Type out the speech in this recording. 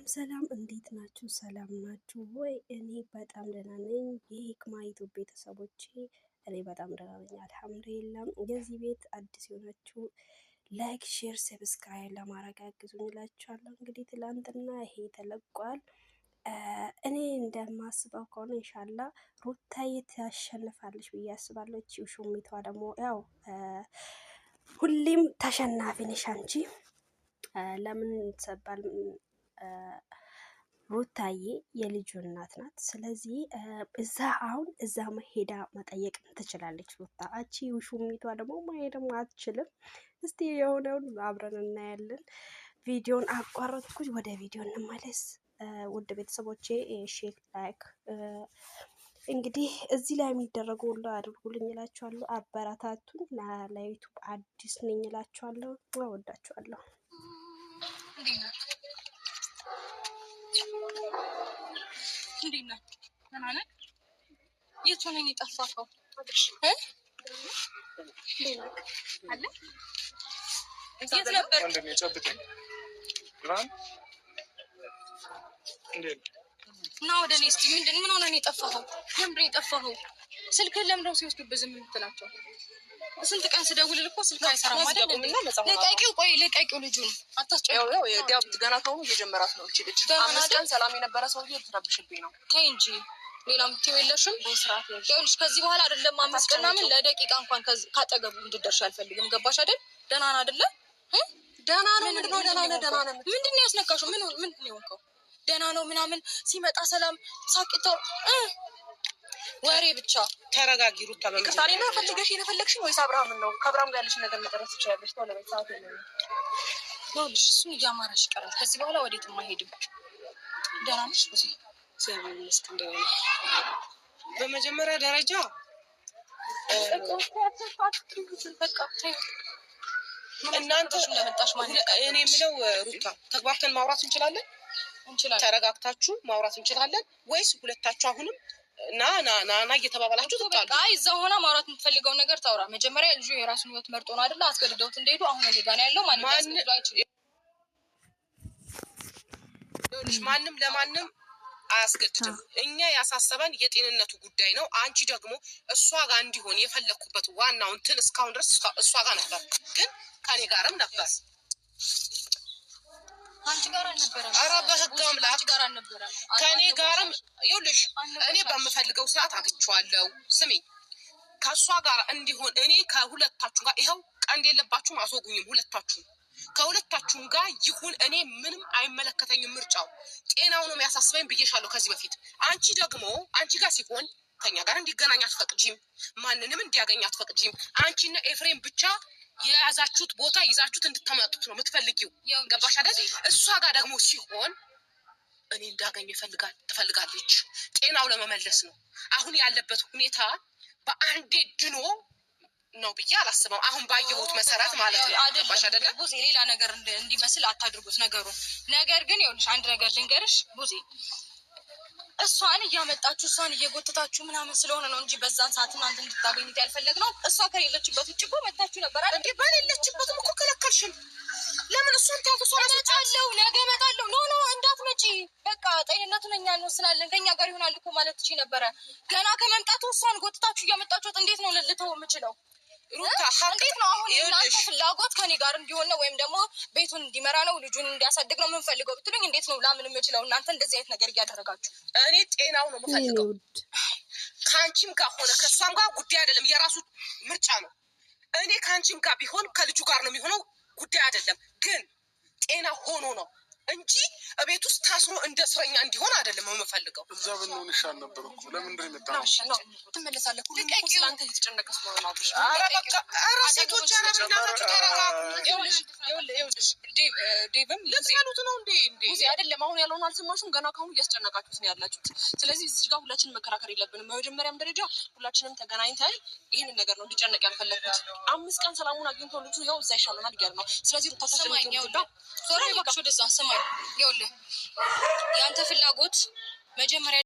ሰላም እንዴት ናችሁ? ሰላም ናችሁ ወይ? እኔ በጣም ደህና ነኝ። የሂክማ ዩቲዩብ ቤተሰቦቼ እኔ በጣም ደህና ነኝ አልሐምዱሊላህ። የዚህ ቤት አዲስ የሆናችሁ ላይክ፣ ሼር፣ ሰብስክራይብ ለማድረግ አግዙኝ እላችኋለሁ። እንግዲህ ትላንትና ይሄ ተለቋል። እኔ እንደማስበው ከሆነ ኢንሻአላህ ሩታዬ ታሸንፋለች ብዬ አስባለሁ። እቺ ሹሚቷ ደግሞ ያው ሁሌም ተሸናፊ ነሽ አንቺ ለምን ተባል ሩታዬ የልጁ እናት ናት። ስለዚህ እዛ መሄዳ መጠየቅ ትችላለች ሩታ። አቺ ሹሚቷ ደግሞ መሄድም አትችልም። እስቲ የሆነውን አብረን እናያለን። ቪዲዮን አቋረጥኩኝ፣ ወደ ቪዲዮ እንመለስ። ውድ ቤተሰቦቼ ሼር፣ ላይክ እንግዲህ እዚህ ላይ የሚደረገው ሁሉ አድርጉልኝ እላችኋለሁ። አበረታቱኝ። ለዩቲዩብ አዲስ ነኝ እላችኋለሁ። እወዳችኋለሁ። እንዴት ነህ? ደህና ነህ? የት ሆነህ ነው የጠፋኸው? አለ የት ነበር? ና ወደ እኔ እስኪ። ምን ሆነህ ነው የጠፋኸው? ለምንድን ነው የጠፋኸው? ስልክህን ለምንድን ነው ሲወስዱብህ ዝም የምትላቸው? ስንት ቀን ስደውልልህ እኮ ስልክ አይሰራም አይደል? ለቀቂው ልጁን አታስጨው። የዲያብት ገና ከሆኑ እየጀመራት ነው እቺ ልጅ። 5 ቀን ሰላም የነበረ ሰውዬ ልትረብሽብኝ ነው። ተይ እንጂ ሌላ ምትይው የለሽም። በስርዓት ይኸውልሽ፣ ከዚህ በኋላ አይደለም 5 ቀን ምናምን ለደቂቃ እንኳን ካጠገቡ እንድትደርሽ አልፈልግም። ገባሽ አይደል? ደህና ነህ አይደለ? ደህና ነው። ምንድን ነው ደህና ነህ? ምንድን ነው ያስነካሽው? ምንድን ነው የሆንከው? ደህና ነው ምናምን ሲመጣ ሰላም ሳቂተው ወሬ ብቻ። ተረጋጊ ሩታ። በመጀመሪያ ፈልገሽ የፈለግሽኝ ወይስ አብርሃምን ነው? ከአብርሃም ጋር ያለሽ ነገር መጨረስ ትችያለሽ። ቶሎ በይ፣ ሰዓት የለኝም። ይኸውልሽ እሱን እያማራሽ ይቀራል። ከዚህ በኋላ ወዴትም አይሄድም። ደህና ነሽ? በመጀመሪያ ደረጃ እናንተ እኔ የምለው ሩታ ተግባብተን ማውራት እንችላለን? ተረጋግታችሁ ማውራት እንችላለን ወይስ ሁለታችሁ አሁንም ና እየተባባላችሁ ትጣሉ? አይ እዛ ሆና ማውራት የምትፈልገውን ነገር ታውራ። መጀመሪያ ልጁ የራሱን ህይወት መርጦ ነው አይደል? አስገድደውት እንደሄዱ አሁን እኔ ጋር ነው ያለው። ማንም ለማንም አያስገድድም። እኛ ያሳሰበን የጤንነቱ ጉዳይ ነው። አንቺ ደግሞ እሷ ጋር እንዲሆን የፈለኩበት ዋናው እንትን እስካሁን ድረስ እሷ ጋር ነበር፣ ግን ከኔ ጋርም ነበር። አንቺ ጋር አልነበረም? ኧረ በህግ አምላክ ከኔ ጋርም ይኸውልሽ፣ እኔ በምፈልገው ሰዓት አግኝቼዋለሁ። ስሚ፣ ከእሷ ጋር እንዲሆን እኔ ከሁለታችሁ ጋር ይኸው ቀንድ የለባችሁም፣ አስወጉኝም። ከሁለታችሁም ጋር ይሁን፣ እኔ ምንም አይመለከተኝም። ምርጫው ጤናው ነው የሚያሳስበኝ ብዬሻለሁ ከዚህ በፊት። አንቺ ደግሞ አንቺ ጋር ሲሆን ከኛ ጋር እንዲገናኝ አትፈቅጂም፣ ማንንም እንዲያገኝ አትፈቅጂም። አንቺና ኤፍሬም ብቻ የያዛችሁት ቦታ ይዛችሁት እንድትመጡት ነው የምትፈልጊው። ገባሽ አይደል? እሷ ጋር ደግሞ ሲሆን እኔ እንዳገኝ ትፈልጋለች። ጤናው ለመመለስ ነው። አሁን ያለበት ሁኔታ በአንዴ ድኖ ነው ብዬ አላስበው። አሁን ባየሁት መሰረት ማለት ነው። ገባሽ አይደል? ቡዜ ሌላ ነገር እንዲመስል አታድርጉት ነገሩን። ነገር ግን ይኸውልሽ አንድ ነገር ልንገርሽ ቡዜ፣ እሷን እያመጣችሁ እሷን እየጎተታችሁ ምናምን ስለሆነ ነው እንጂ በዛን ሰዓት እናንተ እንድታገኙት ያልፈለግነው። እሷ ከሌለችበት ውጭ እኮ መታችሁ ነበር አይደል? በሌለችበትም እኮ ከለከልሽን። ለምን እሷን ታውቁ? እመጣለሁ፣ ነገ እመጣለሁ። ኖ እንዳትመጪ፣ በቃ ጤንነቱን እኛ እንወስናለን፣ ከኛ ጋር ይሆናል እኮ ማለት ትችይ ነበረ። ገና ከመምጣቱ እሷን ጎትታችሁ እያመጣችሁት እንዴት ነው ልልተው የምችለው? ሩታ እንዴት ነው አሁን እናንተ ፍላጎት ከኔ ጋር እንዲሆን ነው ወይም ደግሞ ቤቱን እንዲመራ ነው ልጁን እንዲያሳድግ ነው የምንፈልገው ብትሉኝ እንዴት ነው ላምን የምችለው? እናንተ እንደዚህ አይነት ነገር እያደረጋችሁ። እኔ ጤናው ነው የምፈልገው። ከአንቺም ጋር ሆነ ከእሷም ጋር ጉዳይ አይደለም፣ የራሱ ምርጫ ነው። እኔ ከአንቺም ጋር ቢሆን ከልጁ ጋር ነው የሚሆነው፣ ጉዳይ አይደለም። ግን ጤና ሆኖ ነው እንጂ እቤት ውስጥ ታስሮ እንደ እስረኛ እንዲሆን አይደለም የምፈልገው። እዛ ብንሆን ይሻል ነበር እኮ። ለምንድን ነው የመጣው? ትመለሳለህ። ሁሉም እኮ ስለአንተ እየተጨነቀ ስለሆነ ነው። ኧረ ሴቶች አረብናታችሁ ተረጋጉ። ይኸውልሽ ዴቭም ልትበሉት ነው እንዴ? ቡዜ አይደለም አሁን ያለውን አልሰማሽም? ገና ካሁኑ እያስጨነቃችሁት ነው ያላችሁት። ስለዚህ እዚህ ጋር ሁላችንም መከራከር የለብንም። በመጀመሪያም ደረጃ ሁላችንም ተገናኝተን ይህንን ነገር ነው እንዲጨነቅ ያልፈለግኩት። 5 ቀን ሰላሙን አግኝቶ ልጁ ያው እዛ ይሻለናል እያለ ነው። ስለዚህ ሩታ ይኸውልህ ያንተ ፍላጎት መጀመሪያ